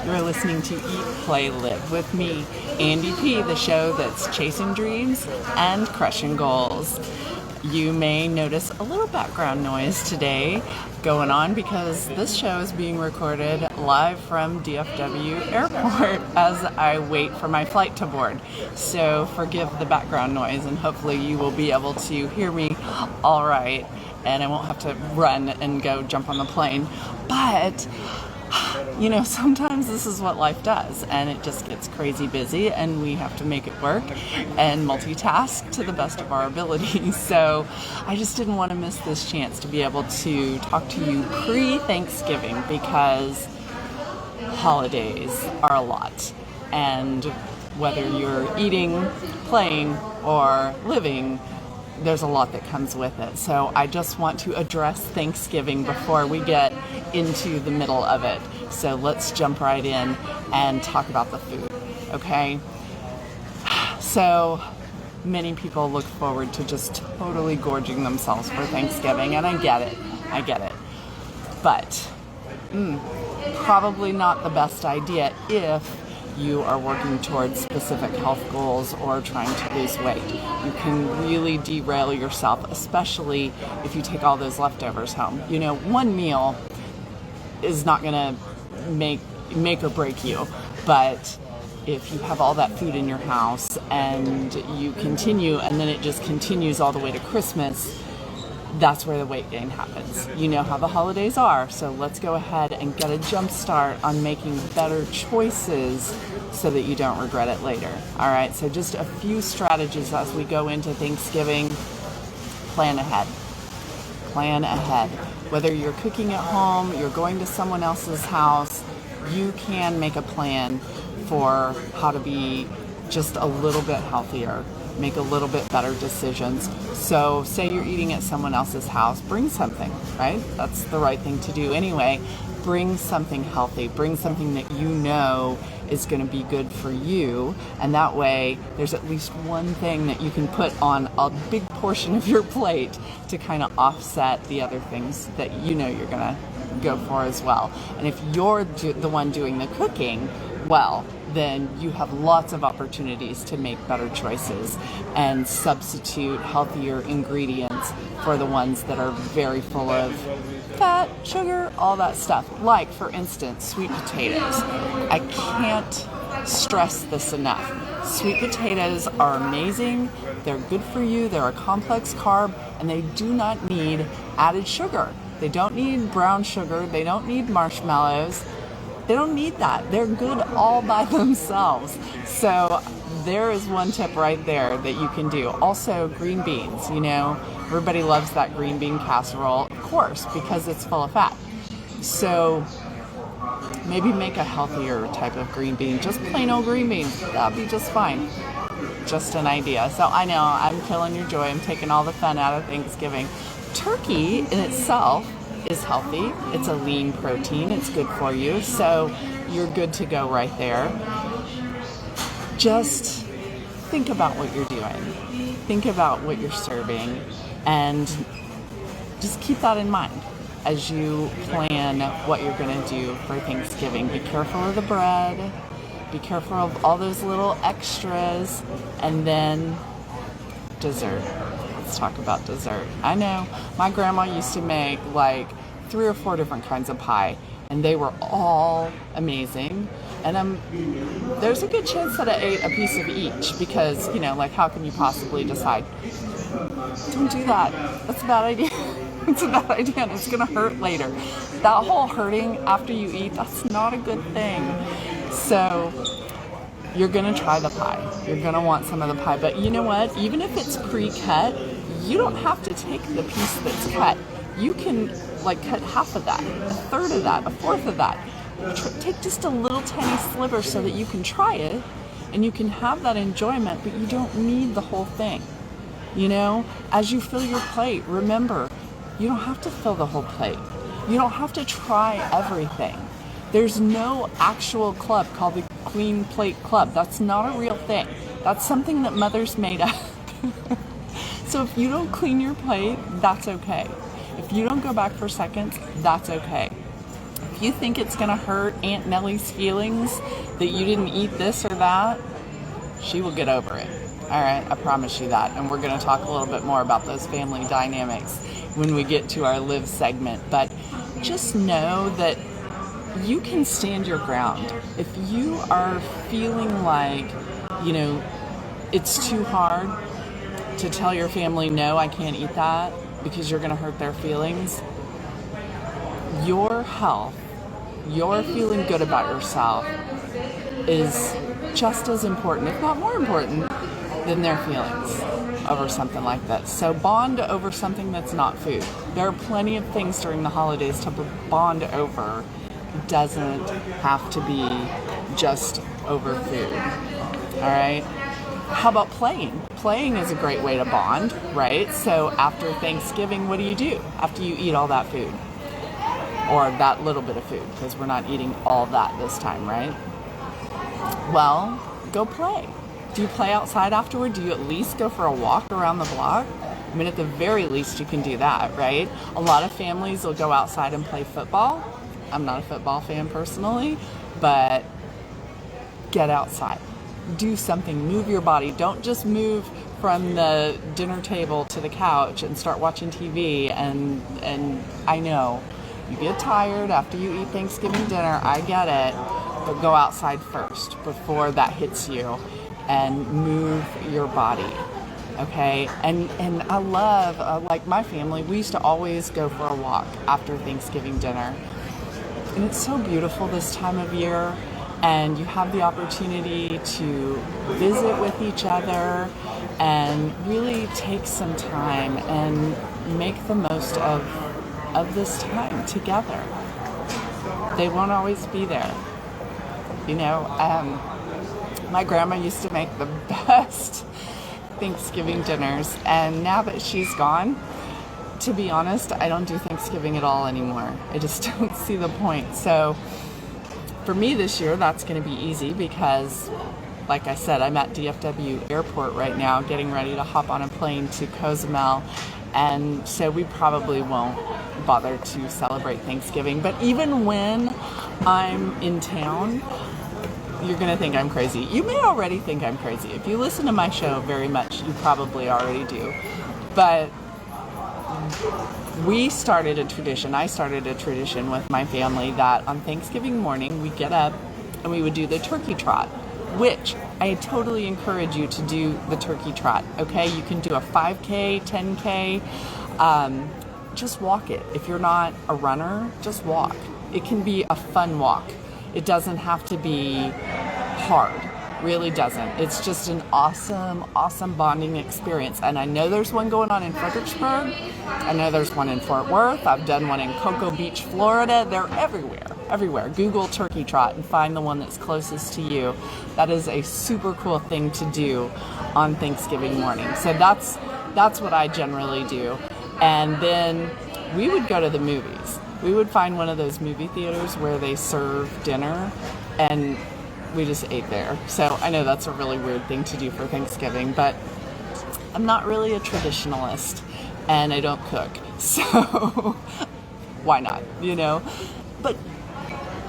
You're listening to Eat, Play, Live with me, Andy P., the show that's chasing dreams and crushing goals. You may notice a little background noise today going on because this show is being recorded live from DFW Airport as I wait for my flight to board. So forgive the background noise, and hopefully you will be able to hear me all right, and I won't have to run and go jump on the plane. But you know, sometimes this is what life does, and it just gets crazy busy, and we have to make it work and multitask to the best of our ability. So I just didn't want to miss this chance to be able to talk to you pre-Thanksgiving, because holidays are a lot, and whether you're eating, playing, or living, there's a lot that comes with it. So I just want to address Thanksgiving before we get into the middle of it. So let's jump right in and talk about the food, okay? So many people look forward to just totally gorging themselves for Thanksgiving, and I get it. But probably not the best idea if you are working towards specific health goals or trying to lose weight. You can really derail yourself, especially if you take all those leftovers home. You know, one meal is not going to make or break you, but if you have all that food in your house and you continue, and then it just continues all the way to Christmas, that's where the weight gain happens. You know how the holidays are, so let's go ahead and get a jump start on making better choices so that you don't regret it later. All right, so just a few strategies as we go into Thanksgiving. Plan ahead. Whether you're cooking at home, you're going to someone else's house, you can make a plan for how to be just a little bit healthier, make a little bit better decisions. So say you're eating at someone else's house, bring something, right? That's the right thing to do anyway. Bring something healthy, bring something that you know is going to be good for you, and that way there's at least one thing that you can put on a big portion of your plate to kind of offset the other things that you know you're going to go for as well. And if you're the one doing the cooking, well, then you have lots of opportunities to make better choices and substitute healthier ingredients for the ones that are very full of fat, sugar, all that stuff. Like, for instance, sweet potatoes. I can't stress this enough. Sweet potatoes are amazing. They're good for you. They're a complex carb, and they do not need added sugar. They don't need brown sugar. They don't need marshmallows. They don't need that. They're good all by themselves. So there is one tip right there that you can do. Also, green beans. You know, everybody loves that green bean casserole, of course, because it's full of fat. So maybe make a healthier type of green bean. Just plain old green beans. That'll be just fine. Just an idea. So I know I'm killing your joy. I'm taking all the fun out of Thanksgiving. Turkey in itself is healthy. It's a lean protein. It's good for you. So you're good to go right there. Just think about what you're doing. Think about what you're serving, and just keep that in mind as you plan what you're going to do for Thanksgiving. Be careful of the bread. Be careful of all those little extras. And then dessert. Let's talk about dessert. I know my grandma used to make like 3 or 4 different kinds of pie, and they were all amazing. And there's a good chance that I ate a piece of each, because, you know, like, how can you possibly decide? Don't do that. That's a bad idea. It's a bad idea, and it's going to hurt later. That whole hurting after you eat, that's not a good thing. So you're going to try the pie. You're going to want some of the pie. But you know what? Even if it's pre-cut, you don't have to take the piece that's cut. You can, like, cut half of that, a third of that, a fourth of that. Take just a little tiny sliver so that you can try it and you can have that enjoyment, but you don't need the whole thing. You know, as you fill your plate, remember, you don't have to fill the whole plate. You don't have to try everything. There's no actual club called the Clean Plate Club. That's not a real thing. That's something that mothers made up. So if you don't clean your plate, that's okay. If you don't go back for seconds, that's okay. If you think it's going to hurt Aunt Nellie's feelings that you didn't eat this or that, she will get over it. All right, I promise you that. And we're going to talk a little bit more about those family dynamics when we get to our live segment. But just know that you can stand your ground. If you are feeling like, it's too hard to tell your family, no, I can't eat that because you're going to hurt their feelings, your health, your feeling good about yourself is just as important, if not more important, than their feelings over something like this. So bond over something that's not food. There are plenty of things during the holidays to bond over. It doesn't have to be just over food. All right? How about playing? Playing is a great way to bond, right? So after Thanksgiving, what do you do after you eat all that food? Or that little bit of food, because we're not eating all that this time, right? Well, go play. Do you play outside afterward? Do you at least go for a walk around the block? I mean, at the very least, you can do that, right? A lot of families will go outside and play football. I'm not a football fan personally, but get outside. Do something. Move your body. Don't just move from the dinner table to the couch and start watching TV. And I know you get tired after you eat Thanksgiving dinner. I get it. But go outside first before that hits you and move your body. Okay? And I love, like my family, we used to always go for a walk after Thanksgiving dinner. And it's so beautiful this time of year. And you have the opportunity to visit with each other and really take some time and make the most of this time together. They won't always be there. My grandma used to make the best Thanksgiving dinners, and now that she's gone, to be honest, I don't do Thanksgiving at all anymore. I just don't see the point. So for me this year, that's going to be easy because, like I said, I'm at DFW Airport right now getting ready to hop on a plane to Cozumel, and so we probably won't bother to celebrate Thanksgiving. But even when I'm in town, you're going to think I'm crazy. You may already think I'm crazy. If you listen to my show very much, you probably already do. But I started a tradition with my family that on Thanksgiving morning, we'd get up and we would do the turkey trot, which I totally encourage you to do the turkey trot, okay? You can do a 5K, 10K, just walk it. If you're not a runner, just walk. It can be a fun walk. It doesn't have to be hard. Really doesn't. It's just an awesome bonding experience. And I know there's one going on in Fredericksburg. I know there's one in Fort Worth. I've done one in Cocoa Beach, Florida. They're everywhere. Google turkey trot and find the one that's closest to you. That is a super cool thing to do on Thanksgiving morning. So that's what I generally do. And then we would go to the movies. We would find one of those movie theaters where they serve dinner, and we just ate there. So I know that's a really weird thing to do for Thanksgiving, but I'm not really a traditionalist, and I don't cook. So why not, But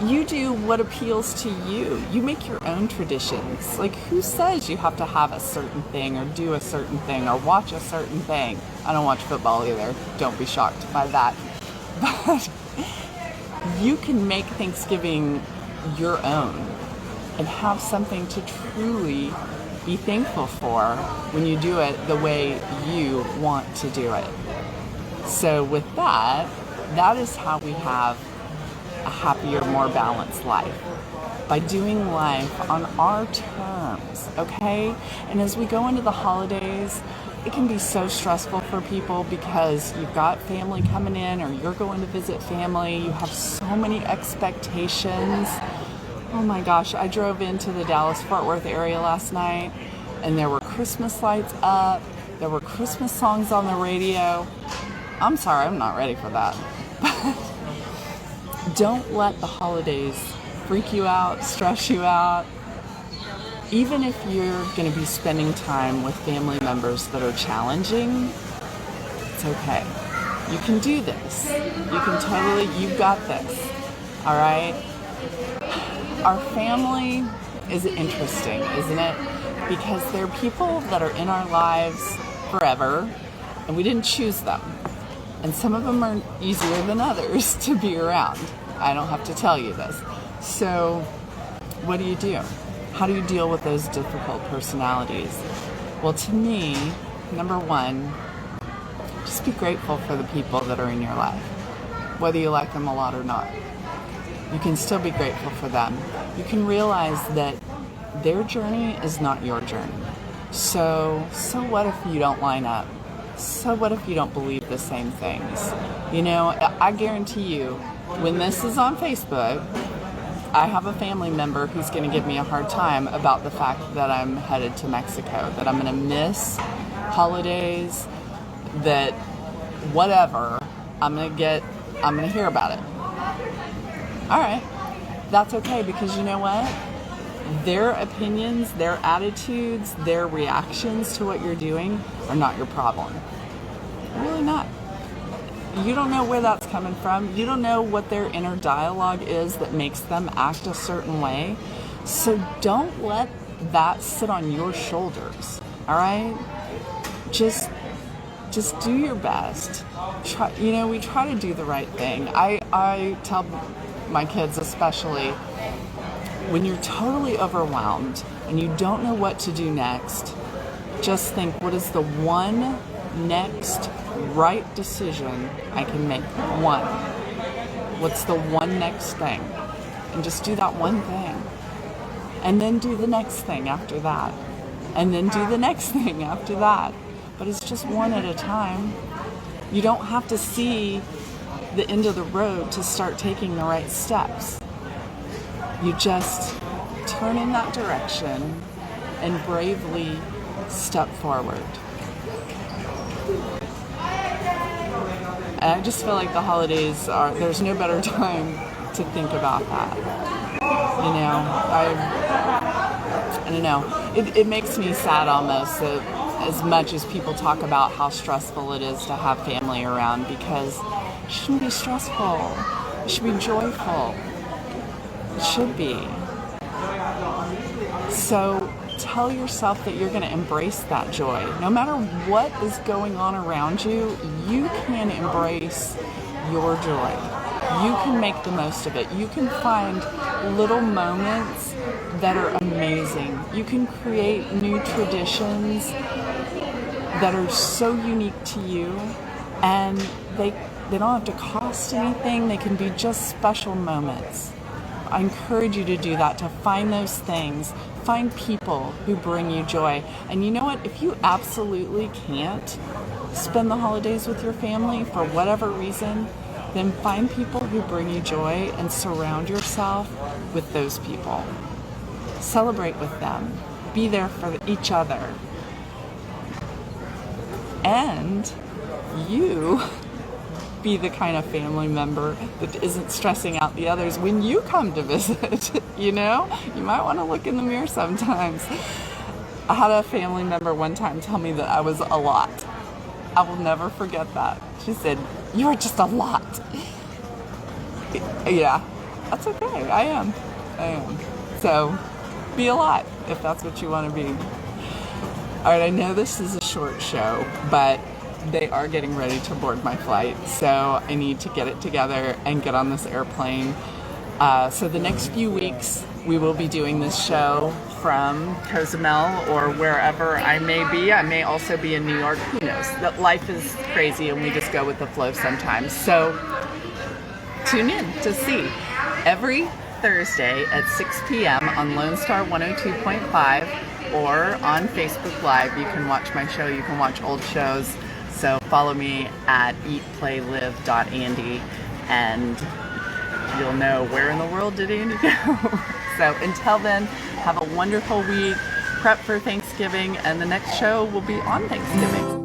you do what appeals to you. You make your own traditions. Like, who says you have to have a certain thing or do a certain thing or watch a certain thing? I don't watch football either. Don't be shocked by that. But you can make Thanksgiving your own and have something to truly be thankful for when you do it the way you want to do it. So with that is how we have a happier, more balanced life. By doing life on our terms, okay? And as we go into the holidays, it can be so stressful for people because you've got family coming in or you're going to visit family. You have so many expectations. Oh my gosh, I drove into the Dallas-Fort Worth area last night and there were Christmas lights up. There were Christmas songs on the radio. I'm sorry, I'm not ready for that. But don't let the holidays freak you out, stress you out. Even if you're going to be spending time with family members that are challenging, it's okay. You can do this. You've got this. All right? Our family is interesting, isn't it? Because they're people that are in our lives forever, and we didn't choose them. And some of them are easier than others to be around. I don't have to tell you this. So, what do you do? How do you deal with those difficult personalities? Well, to me, number one, just be grateful for the people that are in your life, whether you like them a lot or not. You can still be grateful for them. You can realize that their journey is not your journey. So what if you don't line up? So what if you don't believe the same things? You know, I guarantee you, when this is on Facebook, I have a family member who's going to give me a hard time about the fact that I'm headed to Mexico, that I'm going to miss holidays, that whatever, I'm going to hear about it. All right, that's okay, because you know what? Their opinions, their attitudes, their reactions to what you're doing are not your problem. They're really not. You don't know where that's coming from. You don't know what their inner dialogue is that makes them act a certain way. So don't let that sit on your shoulders, all right? Just do your best. We try to do the right thing. I tell my kids especially, when you're totally overwhelmed and you don't know what to do next, just think, what is the one next right decision I can make? One. What's the one next thing? And just do that one thing. And then do the next thing after that. And then do the next thing after that. But it's just one at a time. You don't have to see the end of the road to start taking the right steps. You just turn in that direction and bravely step forward. And I just feel like the holidays there's no better time to think about that. You know, I don't know. It makes me sad almost that as much as people talk about how stressful it is to have family around, because it shouldn't be stressful. It should be joyful. It should be. So tell yourself that you're going to embrace that joy. No matter what is going on around you, you can embrace your joy. You can make the most of it. You can find little moments that are amazing. You can create new traditions that are so unique to you, and they don't have to cost anything. They can be just special moments. I encourage you to do that, to find those things. Find people who bring you joy. And you know what? If you absolutely can't spend the holidays with your family for whatever reason, then find people who bring you joy and surround yourself with those people. Celebrate with them. Be there for each other. And you be the kind of family member that isn't stressing out the others when you come to visit. You know, you might want to look in the mirror sometimes. I had a family member one time tell me that I was a lot. I will never forget that. She said, "You are just a lot." Yeah, that's okay. I am. So be a lot if that's what you want to be. All right, I know this is a short show, but they are getting ready to board my flight, so I need to get it together and get on this airplane. So the next few weeks, we will be doing this show from Cozumel or wherever I may be. I may also be in New York. Who knows? That life is crazy, and we just go with the flow sometimes. So tune in to see every Thursday at 6 p.m. on Lone Star 102.5 or on Facebook Live. You can watch my show. You can watch old shows. So follow me at eatplaylive.andy, and you'll know where in the world did Andy go. So until then, have a wonderful week. Prep for Thanksgiving, and the next show will be on Thanksgiving.